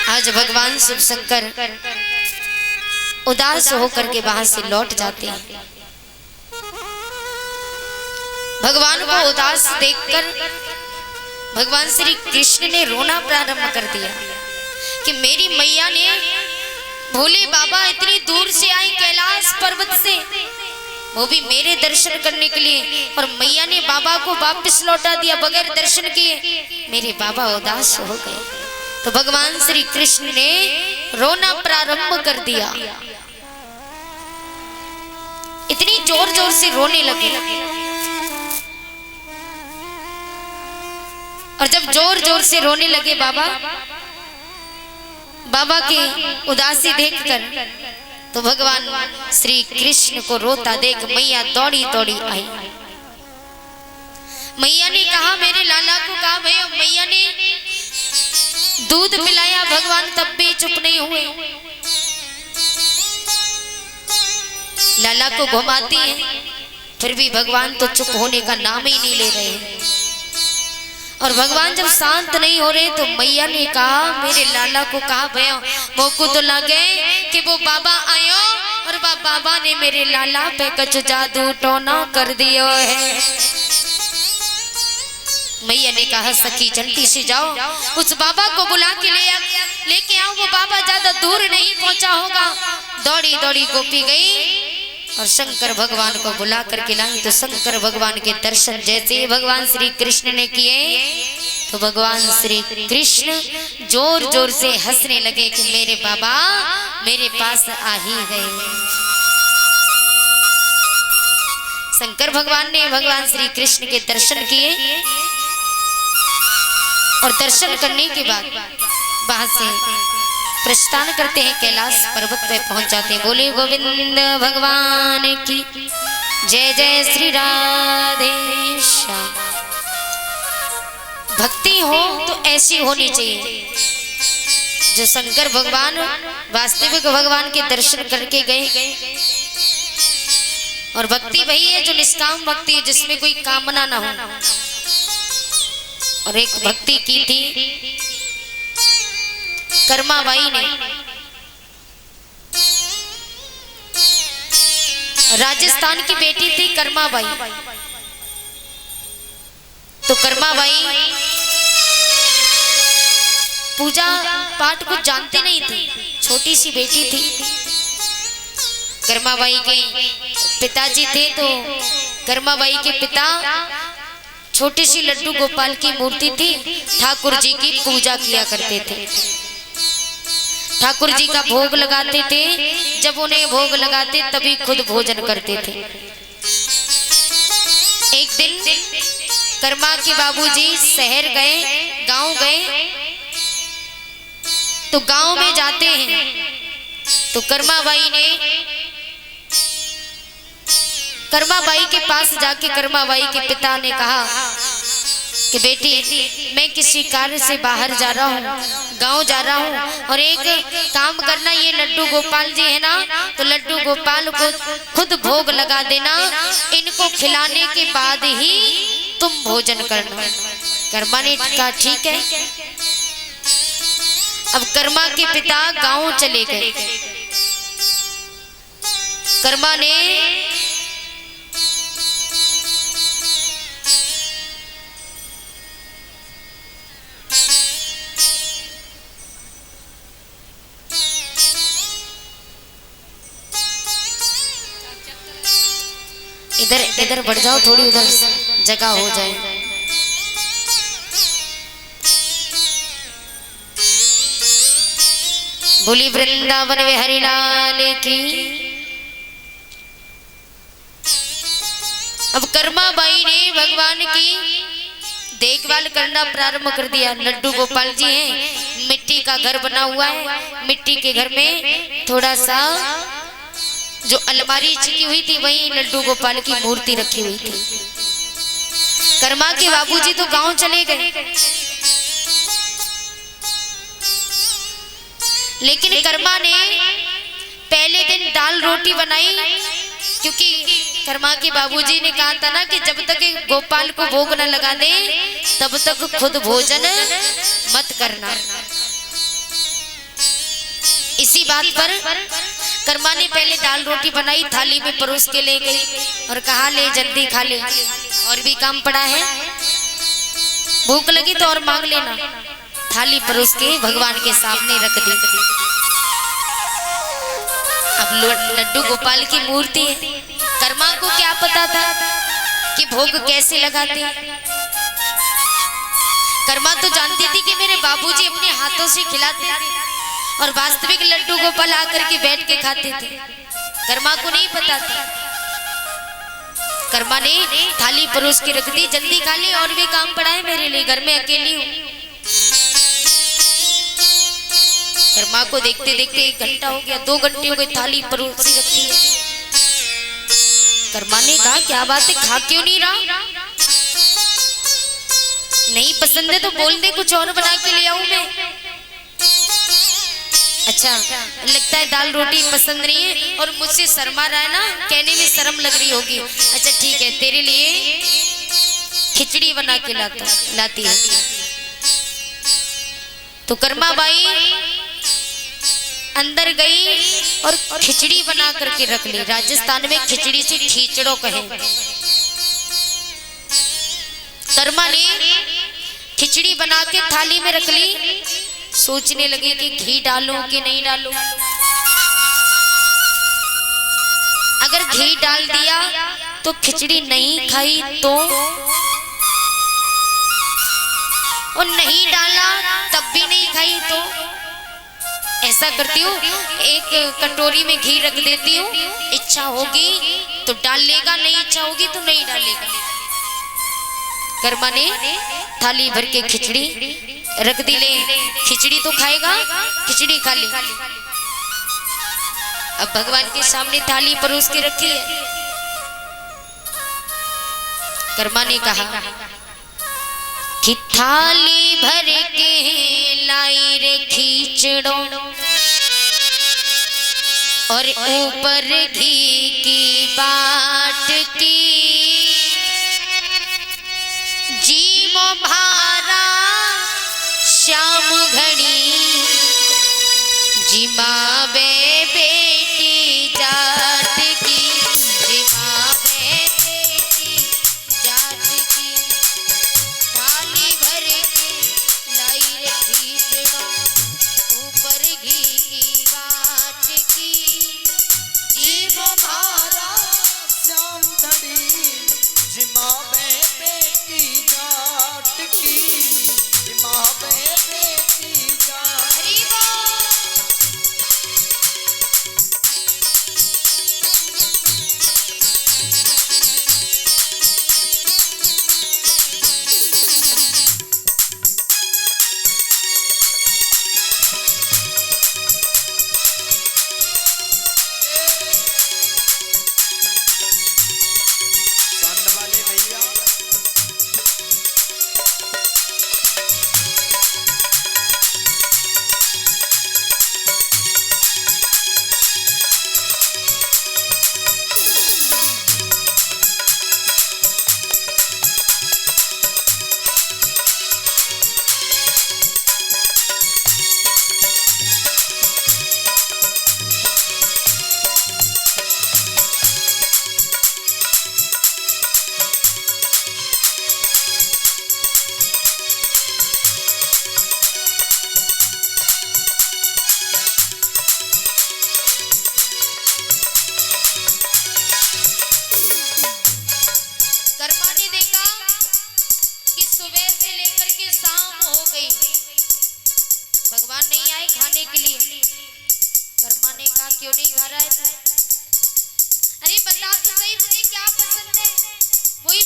आज भगवान शिव शंकर उदास होकर के वहां से लौट जाते हैं। भगवान को उदास देखकर भगवान श्री कृष्ण ने रोना प्रारंभ कर दिया कि मेरी मैया ने, भोले बाबा इतनी दूर से आए कैलाश पर्वत से, वो भी मेरे दर्शन करने के लिए, और मैया ने बाबा को वापस लौटा दिया बगैर दर्शन किए। मेरे बाबा उदास हो गए। तो भगवान श्री कृष्ण ने रोना प्रारंभ कर दिया। इतनी जोर जोर से रोने लगे, और जब जोर जोर से रोने लगे बाबा की उदासी देखकर, तो भगवान श्री कृष्ण को रोता देख मैया दौड़ी दौड़ी आई। मैया ने कहा, मेरे लाला को कहा भैया। मैया ने दूध पिलाया, भगवान तब भी चुप नहीं हुए। लाला को घुमाती है, फिर भी भगवान तो चुप होने का नाम ही नहीं ले रहे हैं। और भगवान जब शांत नहीं हो रहे तो मैया ने कहा, मेरे लाला को कहा भैया मोको तो लगे कि वो बाबा आयो, और बाबा ने मेरे लाला पे कुछ जादू टोना कर दिया है। मैया ने कहा, सखी जल्दी से जाओ, उस बाबा को बुला के लेके आओ, वो बाबा ज्यादा दूर नहीं पहुंचा होगा। दौड़ी दौड़ी गोपी गई और शंकर भगवान को बुला करके लाई। तो शंकर भगवान के दर्शन जैसे ही भगवान श्री कृष्ण ने किए, तो भगवान श्री कृष्ण जोर जोर से हंसने लगे कि मेरे बाबा मेरे पास आ ही गए। शंकर भगवान ने भगवान श्री कृष्ण के दर्शन किए, और दर्शन करने के बाद वहां से प्रस्थान करते हैं, कैलाश पर्वत पे पहुंच जाते हैं। बोले गोविंद भगवान की जय, जय श्री राधे श्याम। भक्ति हो तो ऐसी होनी चाहिए, जो शंकर भगवान वास्तविक भगवान के दर्शन करके गए। और भक्ति वही है जो निष्काम भक्ति है, जिसमें कोई कामना ना हो। और एक भक्ति की थी कर्माबाई ने, राजस्थान की बेटी थी कर्माबाई। तो कर्माबाई पूजा पाठ कुछ जानती नहीं थी, छोटी सी बेटी थी। कर्माबाई के पिताजी थे, तो कर्माबाई के पिता छोटी सी लड्डू गोपाल की मूर्ति थी, ठाकुर जी की पूजा किया करते थे। ठाकुर जी का भोग लगाते थे, जब उन्हें भोग लगाते तभी खुद भोजन करते थे। एक दिन कर्मा के बाबूजी शहर गए, गांव गए। तो गांव में जाते हैं, तो कर्माबाई ने कर्माबाई के पास जाके कर्माबाई के पिता ने कहा कि बेटी मैं किसी कार्य से बाहर जा रहा हूँ, गांव जा रहा हूँ, और एक काम करना, ये लड्डू गोपाल जी है ना, तो लड्डू गोपाल को खुद भोग लगा देना, इनको खिलाने के बाद ही तुम भोजन करना। कर्मा ने कहा ठीक है। अब कर्मा के पिता गांव चले गए। कर्मा ने इधर बढ़ जाओ, थोड़ी उधर जगह हो जाए। बोली वृंदावन में हरि लाल की। अब कर्माबाई ने भगवान की देखभाल करना प्रारंभ कर दिया। लड्डू गोपाल जी हैं, मिट्टी का घर बना हुआ है, मिट्टी के घर में थोड़ा सा जो अलमारी चिकी हुई थी, वहीं लड्डू गोपाल की मूर्ति रखी हुई थी। कर्मा के बाबूजी तो गांव चले गए, लेकिन कर्मा ने पहले दिन दाल रोटी बनाई, क्योंकि कर्मा के बाबूजी ने कहा था ना कि जब तक गोपाल को भोग न लगा दे तब तक खुद भोजन मत करना। इसी बात पर कर्मा ने पहले दाल रोटी बनाई, थाली में परोस के ले गई और कहा ले जल्दी खा ले, और भी काम पड़ा है, भूख लगी तो और मांग लेना। थाली परोस के भगवान के सामने रख दी। अब लड्डू गोपाल की मूर्ति है, कर्मा को क्या पता था कि भोग कैसे लगाते। कर्मा तो जानती थी कि मेरे बाबूजी अपने हाथों से खिलाते थे और वास्तविक लड्डू गोपाल आकर के बैठ के खाते थे। कर्मा को नहीं पता था। कर्मा ने थाली परोस के रख दी, जल्दी खा ले, और भी काम पड़ा है मेरे लिए, घर में अकेली हूँ। कर्मा को देखते देखते 1 घंटा हो गया, 2 घंटे हो गए, थाली परोसी रखी है। कर्मा ने कहा क्या बात है, खा क्यों नहीं रहा? नहीं पसंद है तो बोल दे, कुछ और बना के ले आऊं मैं। अच्छा लगता है दाल रोटी पसंद नहीं है और मुझसे शर्मा रहा है ना, कहने में शर्म लग रही होगी। अच्छा ठीक है, तेरे लिए खिचड़ी बना के लाती है। तो कर्मा बाई अंदर गई और खिचड़ी बना करके रख ली। राजस्थान में खिचड़ी से खीचड़ो कहे। कर्मा ने खिचड़ी बना के थाली में रख ली। सोचने लगे कि घी डालूं कि नहीं डालूं। अगर घी डाल दिया तो खिचड़ी नहीं खाई तो, और नहीं डाला तब भी नहीं खाई तो। ऐसा करती हूँ, एक कटोरी में घी रख देती हूँ, इच्छा होगी तो डाल लेगा, नहीं इच्छा होगी तो नहीं डालेगा। कर्मा ने थाली भर के खिचड़ी रख दी। ले खिचड़ी तो खाएगा, खिचड़ी खा ले। अब भगवान के सामने थाली परोस के रखी है। कर्मा ने कहा कि थाली भर के लाई रे खिचड़ो और ऊपर घी की बाट की, जीमो भारा श्याम घड़ी, जिमावे बेटी जाट की, जिमावे बेटी जाट की। थाली भर के लाई रे खिचड़ो ऊपर घी की बाट की, जीमो भारा श्याम घड़ी, जिमावे बेटी जाट की, जिमावे बेटी जाट। हरि बोल। संड वाले भैया कर्मा ने देखा कि सुबह से लेकर के शाम हो गई, भगवान नहीं आए खाने के लिए। कर्मा ने कहा क्यों नहीं खा रहा है तू? अरे बता तो सही, तुझे क्या पसंद है वही